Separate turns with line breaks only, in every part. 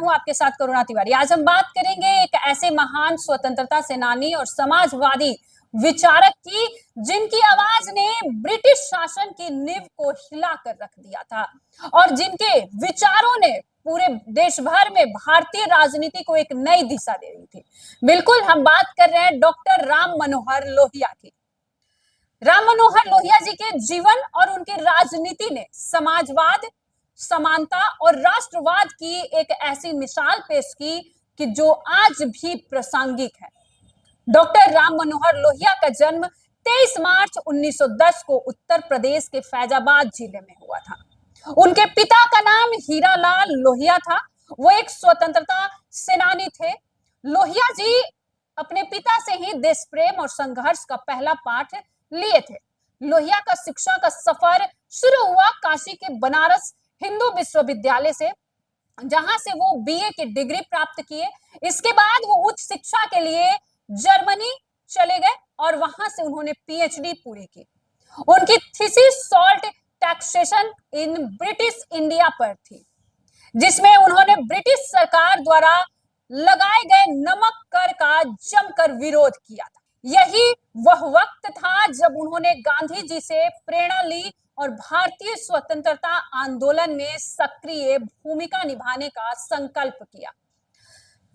हूं आपके साथ करुणा तिवारी। आज हम बात करेंगे एक ऐसे महान स्वतंत्रता सेनानी और समाजवादी विचारक की जिनकी आवाज ने ब्रिटिश शासन की नींव को हिला कर रख दिया था और जिनके विचारों ने पूरे देश भर में भारतीय राजनीति को एक नई दिशा दे रही थी। बिल्कुल, हम बात कर रहे हैं डॉक्टर राम मनोहर लोहिया की। राम मनोहर लोहिया जी के जीवन और उनकी राजनीति ने समाजवाद, समानता और राष्ट्रवाद की एक ऐसी मिसाल पेश की कि जो आज भी प्रासंगिक है। डॉक्टर राम मनोहर लोहिया का जन्म 23 मार्च 1910 को उत्तर प्रदेश के फैजाबाद जिले में हुआ था। उनके पिता का नाम हीरालाल लोहिया था। वो एक स्वतंत्रता सेनानी थे। लोहिया जी अपने पिता से ही देश प्रेम और संघर्ष का पहला पाठ लिए थे। लोहिया का शिक्षा का सफर शुरू हुआ काशी के बनारस हिंदू विश्वविद्यालय से, जहां से वो बीए की डिग्री प्राप्त किए। इसके बाद वो उच्च शिक्षा के लिए जर्मनी चले गए और वहां से उन्होंने पीएचडी पूरी की। उनकी thesis salt taxation in British India पर थी, जिसमें उन्होंने ब्रिटिश सरकार द्वारा लगाए गए नमक कर का जमकर विरोध किया था। यही वह वक्त था जब उन्होंने गांधी जी से प्रेरणा ली और भारतीय स्वतंत्रता आंदोलन में सक्रिय भूमिका निभाने का संकल्प किया।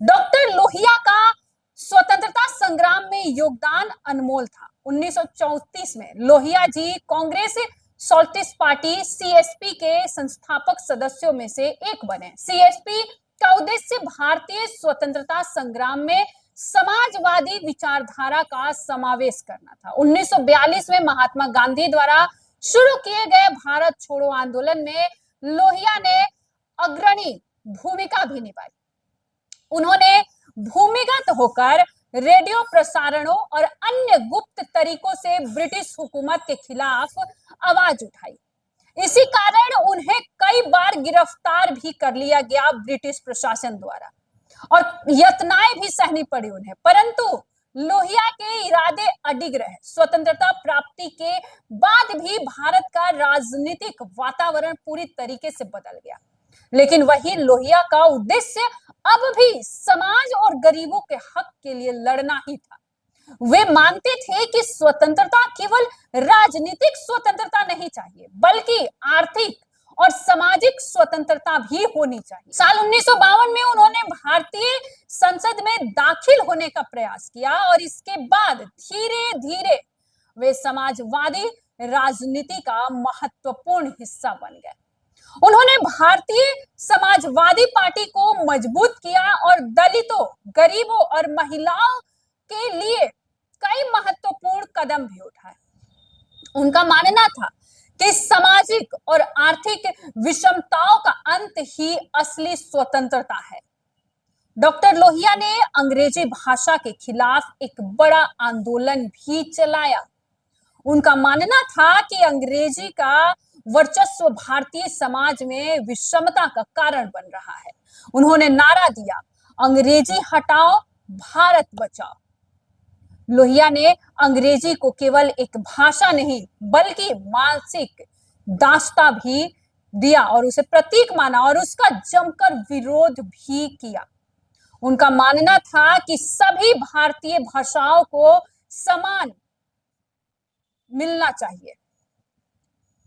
डॉक्टर लोहिया का स्वतंत्रता संग्राम में योगदान अनमोल था। 1934 में Lohia ji Congress socialist party CSP के संस्थापक सदस्यों में से एक बने। सीएसपी का उद्देश्य भारतीय स्वतंत्रता संग्राम में समाजवादी विचारधारा का समावेश करना था। 1942 में महात्मा गांधी द्वारा शुरू किए गए भारत छोड़ो आंदोलन में लोहिया ने अग्रणी भूमिका भी निभाई। उन्होंने भूमिगत होकर रेडियो प्रसारणों और अन्य गुप्त तरीकों से ब्रिटिश हुकूमत के खिलाफ आवाज उठाई। इसी कारण उन्हें कई बार गिरफ्तार भी कर लिया गया ब्रिटिश प्रशासन द्वारा और यातनाएं भी सहनी पड़ी उन्हें, परंतु लोहिया के इरादे अडिग रहे। स्वतंत्रता प्राप्ति के बाद भी भारत का राजनीतिक वातावरण पूरी तरीके से बदल गया, लेकिन वही लोहिया का उद्देश्य अब भी समाज और गरीबों के हक के लिए लड़ना ही था। वे मानते थे कि स्वतंत्रता केवल राजनीतिक स्वतंत्रता नहीं चाहिए, बल्कि आर्थिक और सामाजिक स्वतंत्रता भी होनी चाहिए। साल 1952 में उन्होंने भारतीय संसद में दाखिल होने का प्रयास किया और इसके बाद धीरे धीरे वे समाजवादी राजनीति का महत्वपूर्ण हिस्सा बन गए। उन्होंने भारतीय समाजवादी पार्टी को मजबूत किया और दलितों, गरीबों और महिलाओं के लिए कई महत्वपूर्ण कदम भी उठाए। उनका मानना था कि सामाजिक और आर्थिक विषमताओं का अंत ही असली स्वतंत्रता है। डॉक्टर लोहिया ने अंग्रेजी भाषा के खिलाफ एक बड़ा आंदोलन भी चलाया। उनका मानना था कि अंग्रेजी का वर्चस्व भारतीय समाज में विषमता का कारण बन रहा है। उन्होंने नारा दिया, अंग्रेजी हटाओ, भारत बचाओ। लोहिया ने अंग्रेजी को केवल एक भाषा नहीं बल्कि मानसिक दास्ता भी दिया और उसे प्रतीक माना और उसका जमकर विरोध भी किया। उनका मानना था कि सभी भारतीय भाषाओं को समान मिलना चाहिए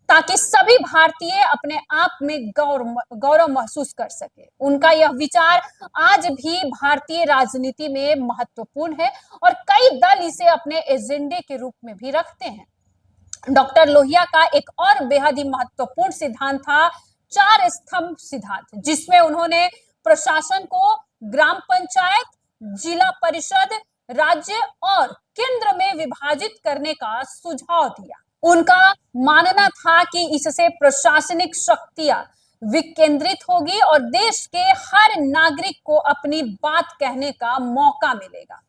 ताकि सभी भारतीय अपने आप में गौरव महसूस कर सके। उनका यह विचार आज भी भारतीय राजनीति में महत्वपूर्ण है और कई दल इसे अपने एजेंडे के रूप में भी रखते हैं। डॉक्टर लोहिया का एक और बेहद ही महत्वपूर्ण सिद्धांत था चार स्तंभ सिद्धांत, जिसमें उन्होंने प्रशासन को ग्राम पंचायत, जिला परिषद, राज्य और केंद्र में विभाजित करने का सुझाव दिया। उनका मानना था कि इससे प्रशासनिक शक्तियां विकेंद्रित होगी और देश के हर नागरिक को अपनी बात कहने का मौका मिलेगा।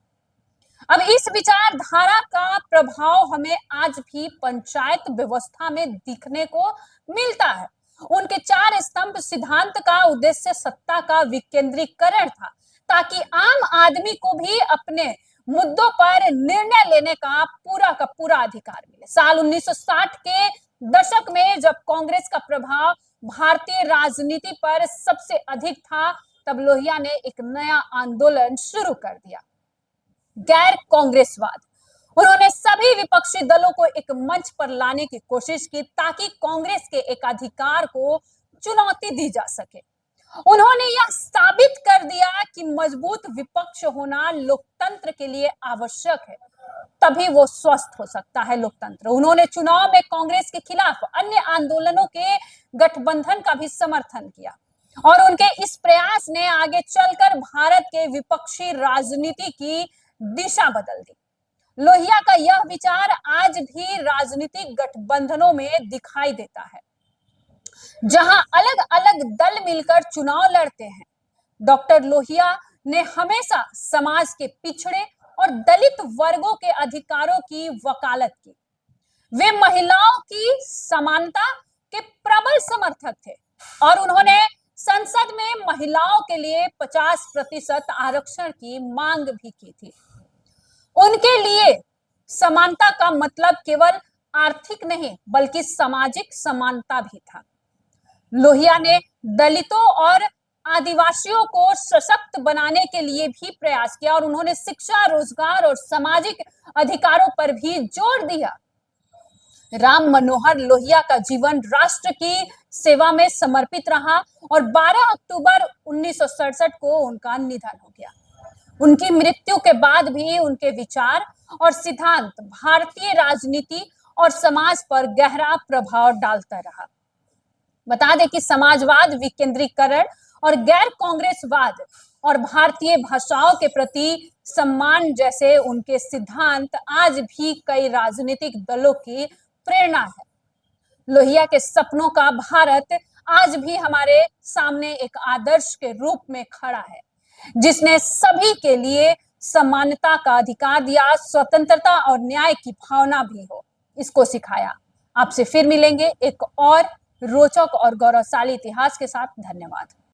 अब इस विचारधारा का प्रभाव हमें आज भी पंचायत व्यवस्था में दिखने को मिलता है। उनके चार स्तंभ सिद्धांत का उद्देश्य सत्ता का विकेंद्रीकरण था ताकि आम आदमी को भी अपने मुद्दों पर निर्णय लेने का पूरा अधिकार मिले। साल 1960 के दशक में जब कांग्रेस का प्रभाव भारतीय राजनीति पर सबसे अधिक था, तब लोहिया ने एक नया आंदोलन शुरू कर दिया, गैर कांग्रेसवाद। उन्होंने सभी विपक्षी दलों को एक मंच पर लाने की कोशिश की ताकि कांग्रेस के एकाधिकार को चुनौती दी जा सके। उन्होंने यह साबित कर दिया कि मजबूत विपक्ष होना लोकतंत्र के लिए आवश्यक है, तभी वो स्वस्थ हो सकता है लोकतंत्र। उन्होंने चुनाव में कांग्रेस के खिलाफ अन्य आंदोलनों के गठबंधन का भी समर्थन किया और उनके इस प्रयास ने आगे चलकर भारत के विपक्षी राजनीति की दिशा बदल दी। लोहिया का यह विचार आज भी राजनीतिक गठबंधनों में दिखाई देता है, जहां अलग अलग दल मिलकर चुनाव लड़ते हैं। डॉक्टर लोहिया ने हमेशा समाज के पिछड़े और दलित वर्गों के अधिकारों की वकालत की। वे महिलाओं की समानता के प्रबल समर्थक थे और उन्होंने संसद में महिलाओं के लिए 50% आरक्षण की मांग भी की थी। उनके लिए समानता का मतलब केवल आर्थिक नहीं बल्कि सामाजिक समानता भी था। लोहिया ने दलितों और आदिवासियों को सशक्त बनाने के लिए भी प्रयास किया और उन्होंने शिक्षा, रोजगार और सामाजिक अधिकारों पर भी जोर दिया। राम मनोहर लोहिया का जीवन राष्ट्र की सेवा में समर्पित रहा और 12 अक्टूबर 1967 को उनका निधन हो गया। उनकी मृत्यु के बाद भी उनके विचार और सिद्धांत भारतीय राजनीति और समाज पर गहरा प्रभाव डालता रहा। बता दें कि समाजवाद, विकेंद्रीकरण और गैर कांग्रेसवाद और भारतीय भाषाओं के प्रति सम्मान जैसे उनके सिद्धांत आज भी कई राजनीतिक दलों की प्रेरणा है। लोहिया के सपनों का भारत आज भी हमारे सामने एक आदर्श के रूप में खड़ा है, जिसने सभी के लिए समानता का अधिकार दिया, स्वतंत्रता और न्याय की भावना भी हो, इसको सिखाया। आपसे फिर मिलेंगे एक और रोचक और गौरवशाली इतिहास के साथ। धन्यवाद।